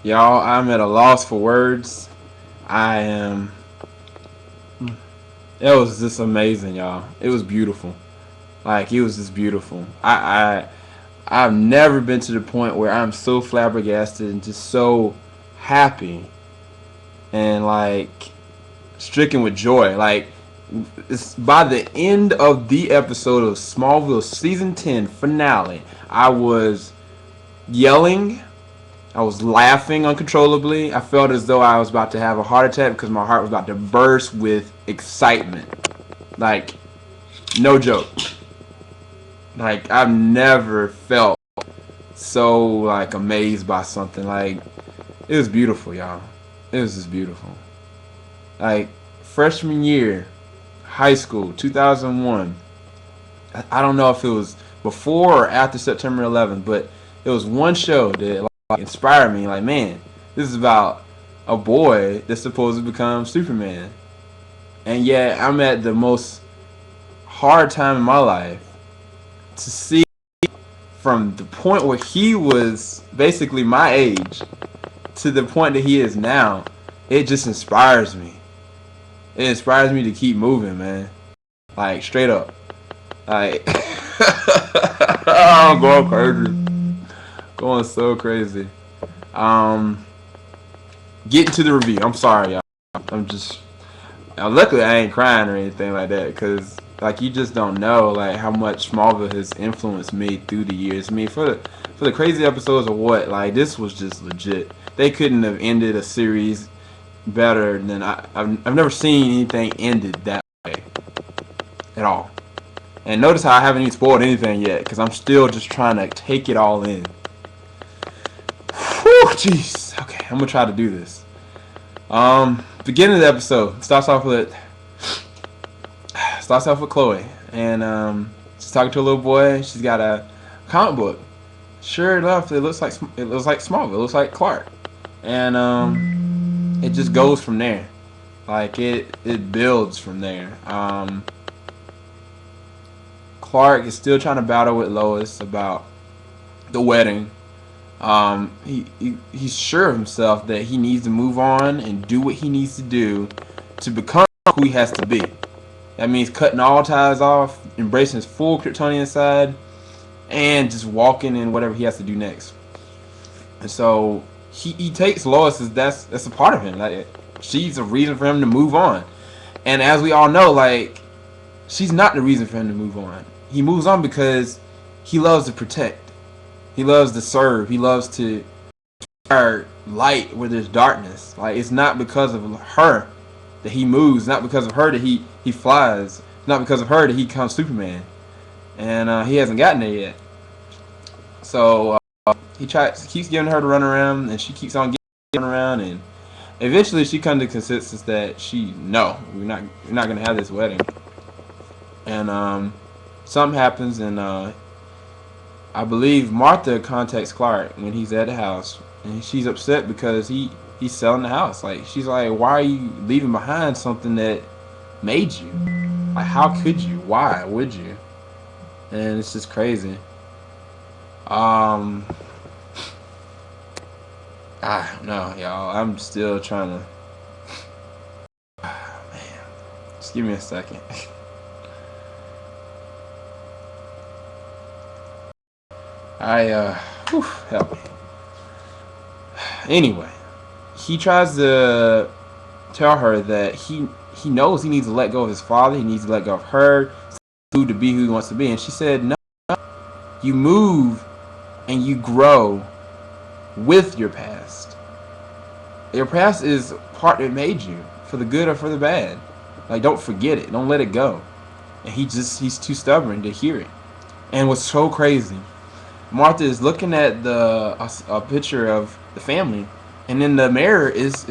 Y'all, I'm at a loss for words. I am. It was just amazing, y'all. It was beautiful. Like it was just beautiful. I've never been to the point where I'm so flabbergasted and just so happy and like stricken with joy. Like it's by the end of the episode of Smallville season 10 finale, I was yelling. I was laughing uncontrollably. I felt as though I was about to have a heart attack because my heart was about to burst with excitement. Like, no joke. Like, I've never felt so, like, amazed by something. Like, it was beautiful, y'all. It was just beautiful. Like, freshman year, high school, 2001. I don't know if it was before or after September 11th, but it was one show that like inspired me. Like, man, this is about a boy that's supposed to become Superman, and yet I'm at the most hard time in my life to see from the point where he was basically my age to the point that he is now. It just inspires me. It inspires me to keep moving, man. Like straight up. Like I'm going crazy. Going so crazy. Um, Getting to the review. I'm sorry, y'all. I'm just. Luckily, I ain't crying or anything like that, because like you just don't know like how much Smallville has influenced me through the years. I mean, for the crazy episodes of what like this was just legit. They couldn't have ended a series better than I've never seen anything ended that way at all. And notice how I haven't even spoiled anything yet, because I'm still just trying to take it all in. Whew, jeez. Okay, I'm gonna try to do this. Beginning of the episode starts off with Chloe, and she's talking to a little boy. She's got a comic book. Sure enough, it looks like Smallville. It looks like Clark, and it just goes from there. Like it builds from there. Clark is still trying to battle with Lois about the wedding. He's sure of himself that he needs to move on and do what he needs to do to become who he has to be. That means cutting all ties off, embracing his full Kryptonian side, and just walking in whatever he has to do next. And so he takes Lois as that's a part of him. Like she's a reason for him to move on. And as we all know, like she's not the reason for him to move on. He moves on because he loves to protect. He loves to serve. He loves to inspire light where there's darkness. Like it's not because of her that he moves. It's not because of her that he flies. It's not because of her that he becomes Superman. And he hasn't gotten there yet. So keeps giving her to run around, and she keeps on getting around, and eventually she comes to consensus that we're not gonna have this wedding. And something happens, and I believe Martha contacts Clark when he's at the house, and she's upset because he's selling the house. Like she's like, why are you leaving behind something that made you? Like how could you? Why would you? And it's just crazy. I don't know, y'all. I'm still trying to. Man, just give me a second. Help me. Anyway, he tries to tell her that he knows he needs to let go of his father. He needs to let go of her to be who he wants to be. And she said, no, you move and you grow with your past. Your past is part that made you, for the good or for the bad. Like don't forget it. Don't let it go. And he's too stubborn to hear it. And what's so crazy, Martha is looking at a picture of the family, and in the mirror is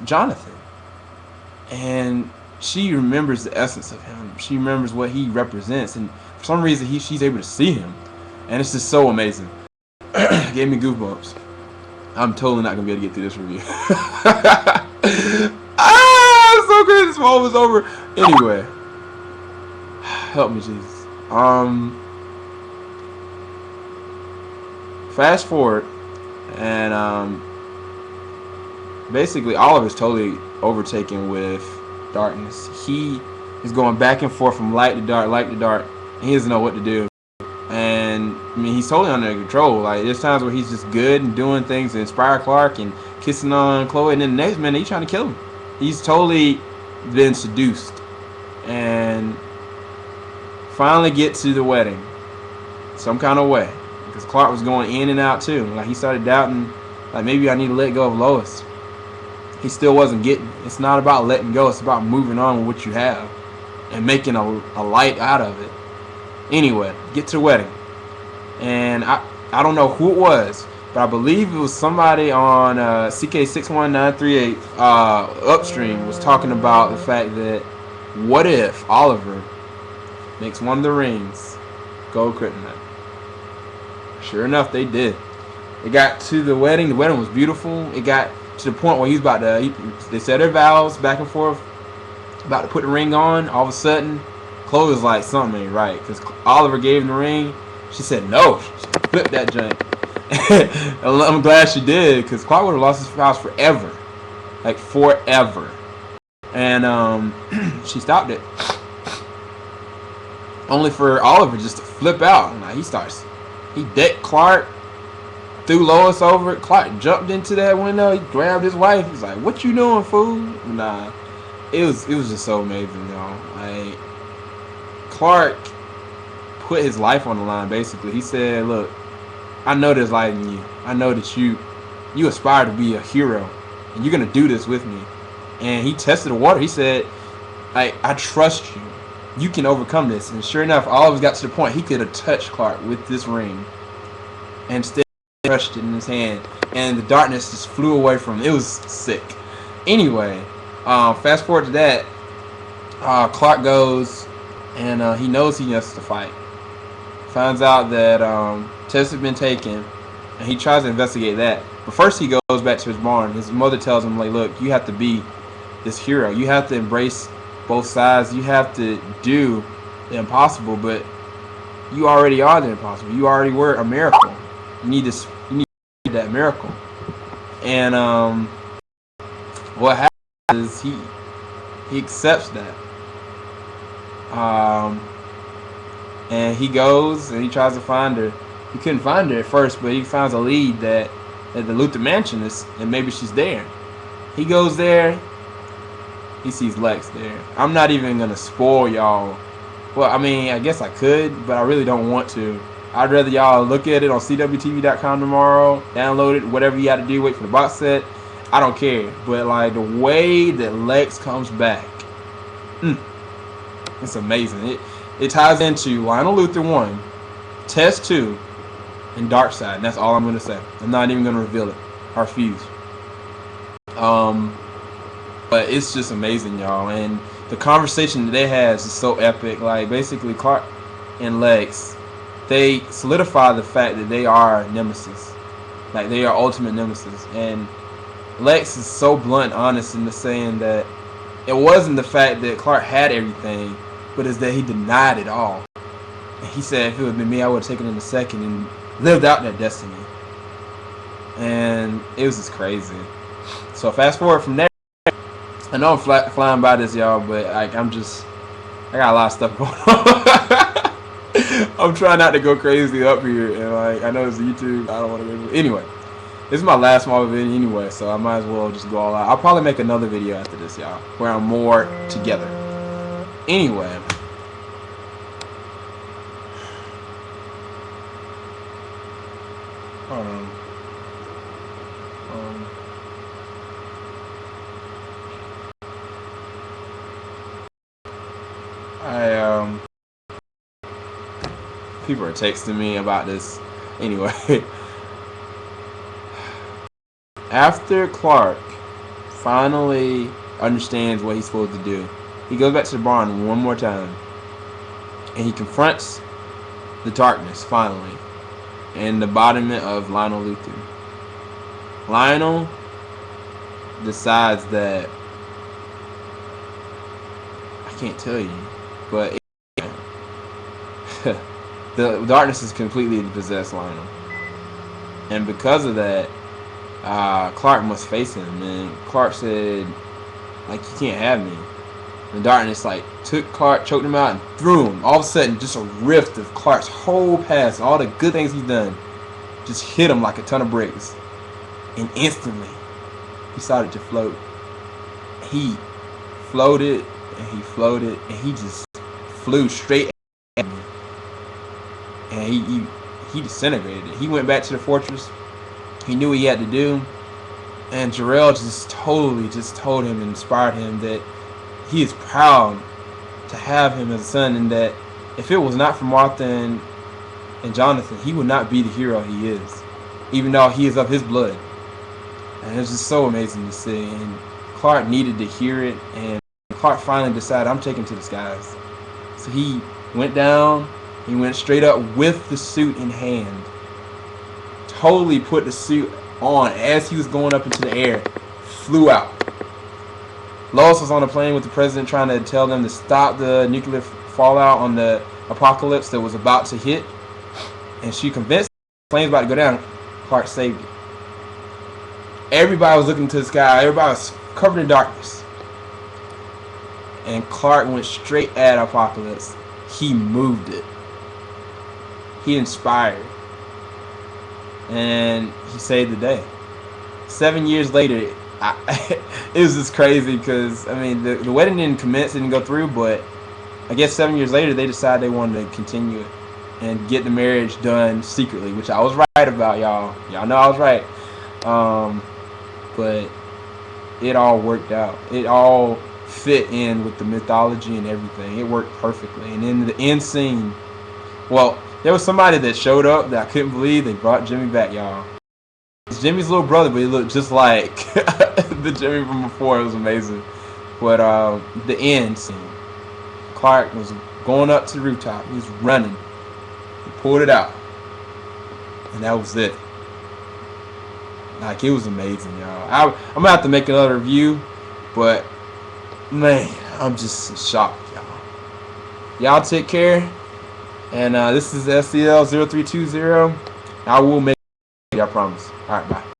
Jonathan, and she remembers the essence of him. She remembers what he represents, and for some reason she's able to see him, and it's just so amazing. Gave me goosebumps. I'm totally not gonna be able to get through this review. It's so crazy. This one was over. Anyway, help me, Jesus. Fast forward, and basically Oliver's totally overtaken with darkness. He is going back and forth from light to dark, and he doesn't know what to do. And I mean, he's totally under control. Like there's times where he's just good and doing things to inspire Clark and kissing on Chloe, and then the next minute he's trying to kill him. He's totally been seduced, and finally get to the wedding some kind of way, because Clark was going in and out too. Like he started doubting, like maybe I need to let go of Lois. He still wasn't getting it. It's not about letting go. It's about moving on with what you have and making a light out of it. Anyway, get to the wedding. And I don't know who it was, but I believe it was somebody on CK61938 upstream was talking about the fact that what if Oliver makes one of the rings gold kryptonite. Sure enough, they did. They got to the wedding. The wedding was beautiful. It got to the point where he's about to, they said their vows back and forth, about to put the ring on. All of a sudden, Chloe was like, something ain't right, because Oliver gave him the ring. She said no. She flipped that joint. I'm glad she did, because Clark would have lost his vows forever, like forever. And she stopped it, only for Oliver just to flip out. And like, he decked Clark, threw Lois over it. Clark jumped into that window. He grabbed his wife. He's like, "What you doing, fool?" Nah, it was just so amazing, y'all. Like Clark put his life on the line. Basically, he said, "Look, I know there's light in you. I know that you aspire to be a hero, and you're gonna do this with me." And he tested the water. He said, I trust you. You can overcome this." And sure enough, Oliver got to the point he could have touched Clark with this ring, and still crushed it in his hand, and the darkness just flew away from him. It was sick. Anyway, fast forward to that, Clark goes, and he knows he has to fight. Finds out that tests have been taken, and he tries to investigate that. But first he goes back to his barn. His mother tells him, like, look, you have to be this hero. You have to embrace both sides. You have to do the impossible, but you already are the impossible. You already were a miracle. You need that miracle. And what happens is he accepts that. And he goes and he tries to find her. He couldn't find her at first, but he finds a lead that at the Luther mansion is, and maybe she's there. He goes there. He sees Lex there. I'm not even gonna spoil y'all. Well, I mean, I guess I could, but I really don't want to. I'd rather y'all look at it on CWTV.com tomorrow, download it, whatever you got to do, wait for the box set. I don't care. But like the way that Lex comes back, it's amazing. It ties into Lionel Luther 1, Test 2, and Darkseid. And that's all I'm gonna say. I'm not even gonna reveal it. Or Fuse. But it's just amazing, y'all. And the conversation that they have is so epic. Like, basically, Clark and Lex, they solidify the fact that they are nemesis. Like, they are ultimate nemesis. And Lex is so blunt, honest in the saying that it wasn't the fact that Clark had everything, but it's that he denied it all. And he said, if it would have been me, I would have taken it in a second and lived out that destiny. And it was just crazy. So fast forward from there. I know I'm flying by this, y'all, but like I got a lot of stuff going on. I'm trying not to go crazy up here, and like I know it's YouTube. I don't want to go. Anyway, this is my last small video anyway, so I might as well just go all out. I'll probably make another video after this, y'all, where I'm more together. Anyway. Hold on. People are texting me about this. Anyway, after Clark finally understands what he's supposed to do, he goes back to the barn one more time, and he confronts the darkness finally, and the embodiment of Lionel Luther. Lionel decides that, I can't tell you, but the darkness is completely possessed Lionel, and because of that, Clark must face him, and Clark said, like, you can't have me. The darkness like took Clark, choked him out, and threw him. All of a sudden, just a rift of Clark's whole past, all the good things he's done, just hit him like a ton of bricks. And instantly, he started to float. He floated, and he floated, and he just flew straight at me. And he disintegrated it. He went back to the fortress. He knew what he had to do. And Jarrell just totally just told him and inspired him that he is proud to have him as a son, and that if it was not for Martha and Jonathan, he would not be the hero he is, even though he is of his blood. And it's just so amazing to see. And Clark needed to hear it, and Clark finally decided, I'm taking to the skies. So he went down, he went straight up with the suit in hand, totally put the suit on as he was going up into the air, flew out. Lois was on a plane with the president trying to tell them to stop the nuclear fallout on the apocalypse that was about to hit. And she convinced the plane's about to go down. Clark saved it. Everybody was looking to the sky. Everybody was covered in darkness. And Clark went straight at Apocalypse. He moved it. He inspired. And he saved the day. 7 years later, it was just crazy because, I mean, the wedding didn't commence, didn't go through, but I guess 7 years later they decided they wanted to continue it and get the marriage done secretly, which I was right about, y'all. Y'all know I was right. But it all worked out. It all fit in with the mythology and everything. It worked perfectly. And in the end scene, well, there was somebody that showed up that I couldn't believe. They brought Jimmy back, y'all. It's Jimmy's little brother, but he looked just like the Jimmy from before. It was amazing. But the end scene, Clark was going up to the rooftop. He was running. He pulled it out. And that was it. Like, it was amazing, y'all. I'm going to have to make another review. But, man, I'm just shocked, y'all. Y'all take care. And this is SCL 0320. I will make it, I promise. All right, bye.